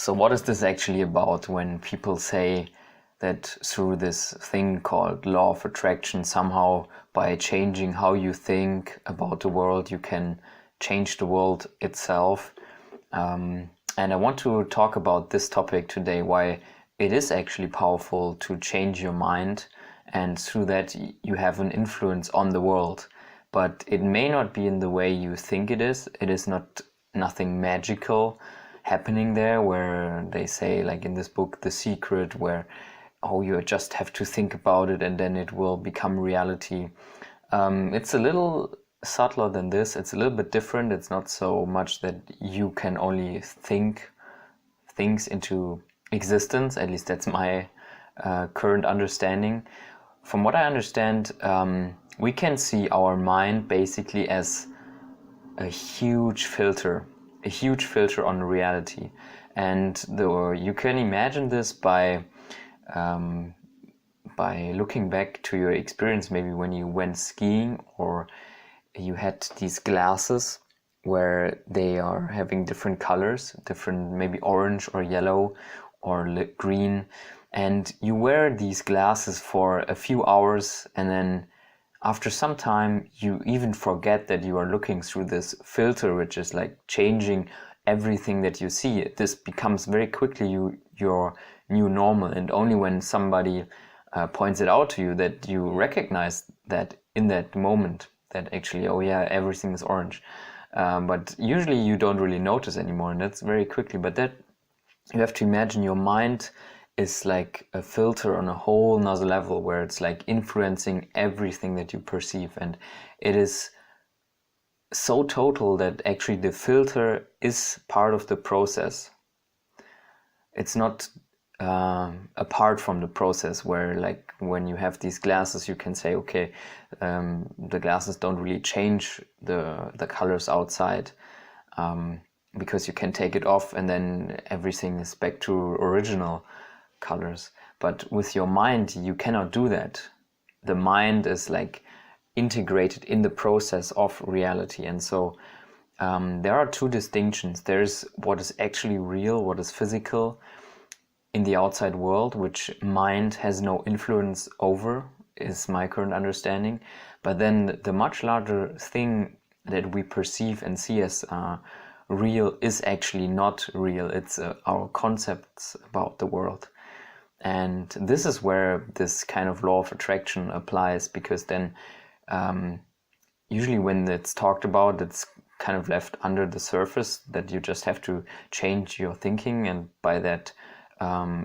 So what is this actually about when people say that through this thing called law of attraction, somehow by changing how you think about the world, you can change the world itself? And I want to talk about this topic today, why it is actually powerful to change your mind, and through that you have an influence on the world. But it may not be in the way you think it is. It is nothing magical happening there, where they say, like in this book, The Secret, where you just have to think about it and then it will become reality. It's a little subtler than this. It's a little bit different. It's not so much that you can only think things into existence. At least that's my current understanding. From what I understand, we can see our mind basically as a huge filter on reality. And you can imagine this by looking back to your experience, maybe when you went skiing or you had these glasses where they are having different colors, different, maybe orange or yellow or green, and you wear these glasses for a few hours, and then after some time you even forget that you are looking through this filter, which is like changing everything that you see. This becomes very quickly your new normal, and only when somebody points it out to you that you recognize that in that moment, that actually, oh yeah, everything is orange. But usually you don't really notice anymore, and that's very quickly. But that, you have to imagine your mind is like a filter on a whole nother level, where it's like influencing everything that you perceive, and it is so total that actually the filter is part of the process. It's not apart from the process, where like when you have these glasses you can say, okay, the glasses don't really change the colors outside, because you can take it off and then everything is back to original colors. But with your mind you cannot do that. The mind is like integrated in the process of reality, and so there are two distinctions. There's what is actually real, what is physical in the outside world, which mind has no influence over, is my current understanding. But then the much larger thing that we perceive and see as real is actually not real. It's our concepts about the world. And this is where this kind of law of attraction applies, because then usually when it's talked about, it's kind of left under the surface, that you just have to change your thinking, and by that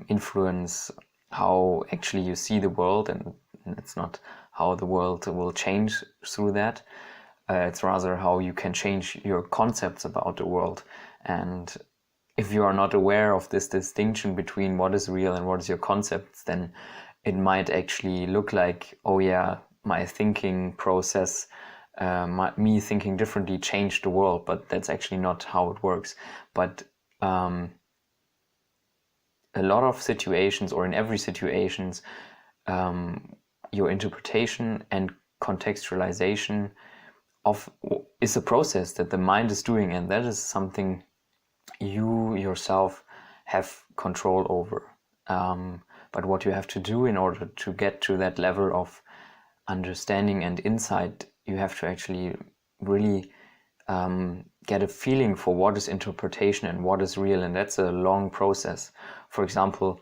influence how actually you see the world. And it's not how the world will change through that. It's rather how you can change your concepts about the world. And if you are not aware of this distinction between what is real and what is your concepts, then it might actually look like, oh yeah, my thinking process, me thinking differently changed the world. But that's actually not how it works. But a lot of situations, or in every situations, your interpretation and contextualization is a process that the mind is doing, and that is something you yourself have control over. But what you have to do in order to get to that level of understanding and insight, you have to actually really get a feeling for what is interpretation and what is real, and that's a long process. For example,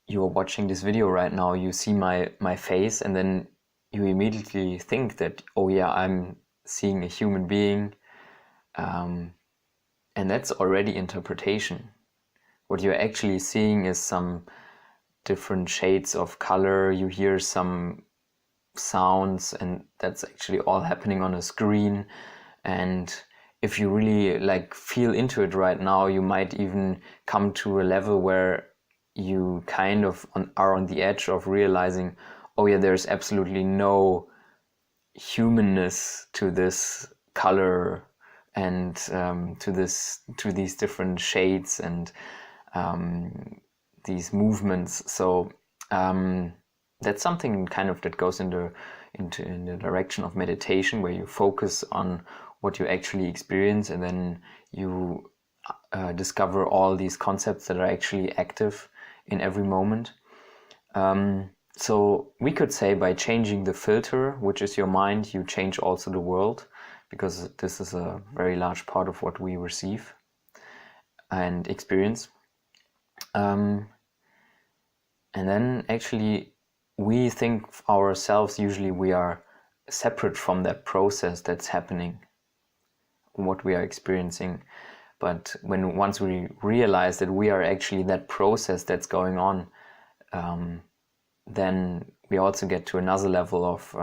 you are watching this video right now, you see my face, and then you immediately think that, oh yeah, I'm seeing a human being, and that's already interpretation. What you're actually seeing is some different shades of color, you hear some sounds, and that's actually all happening on a screen. And if you really like feel into it right now, you might even come to a level where you kind of are on the edge of realizing, oh yeah, there's absolutely no humanness to this color and to these different shades and these movements. So that's something kind of that goes in the direction of meditation, where you focus on what you actually experience, and then you discover all these concepts that are actually active in every moment. So we could say by changing the filter, which is your mind, you change also the world, because this is a very large part of what we receive and experience. And then actually we think ourselves, usually we are separate from that process that's happening, what we are experiencing. But once we realize that we are actually that process that's going on, then we also get to another level of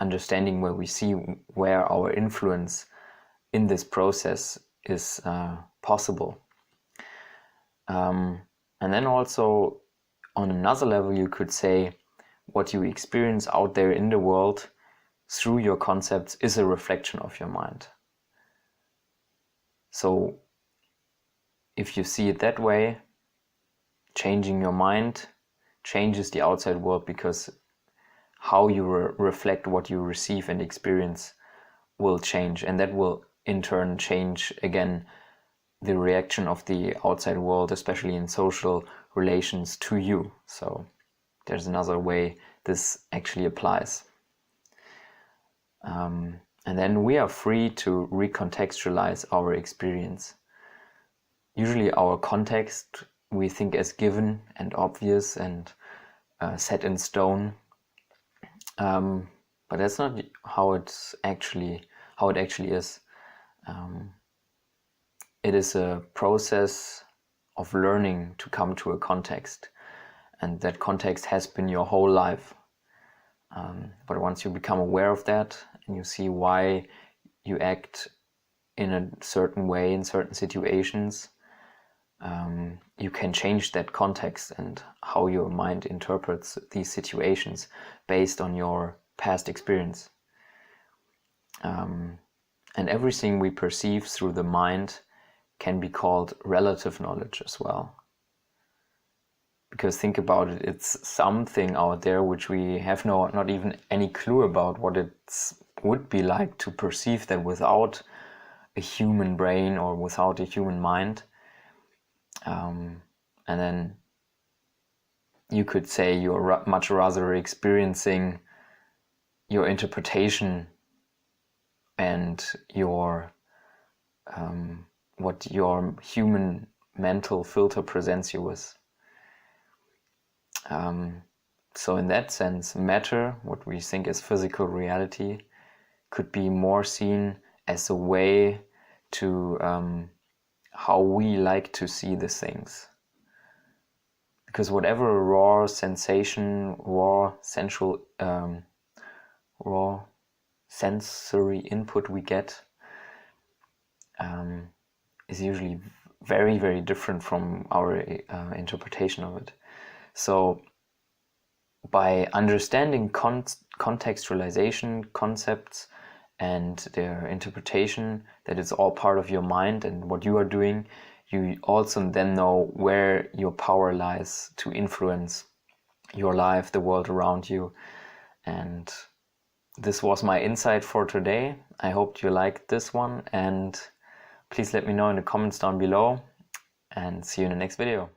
understanding, where we see where our influence in this process is possible. And then also on another level, you could say what you experience out there in the world through your concepts is a reflection of your mind. So if you see it that way, changing your mind changes the outside world, because how you reflect what you receive and experience will change, and that will in turn change again the reaction of the outside world, especially in social relations, to you. So there's another way this actually applies. And then we are free to recontextualize our experience. Usually our context we think as given and obvious and set in stone, but that's not how it actually is. It is a process of learning to come to a context, and that context has been your whole life. But once you become aware of that and you see why you act in a certain way in certain situations, you can change that context and how your mind interprets these situations based on your past experience. And everything we perceive through the mind can be called relative knowledge as well. Because think about it, it's something out there which we have not even any clue about what it would be like to perceive that without a human brain or without a human mind. And then you could say you're much rather experiencing your interpretation and your what your human mental filter presents you with. So in that sense, matter, what we think is physical reality, could be more seen as a way to how we like to see the things. Because whatever raw sensation, raw sensory input we get is usually very, very different from our interpretation of it. So by understanding contextualization concepts and their interpretation, that it's all part of your mind and what you are doing, you also then know where your power lies to influence your life, the world around you. And this was my insight for today. I hope you liked this one, and please let me know in the comments down below, and see you in the next video.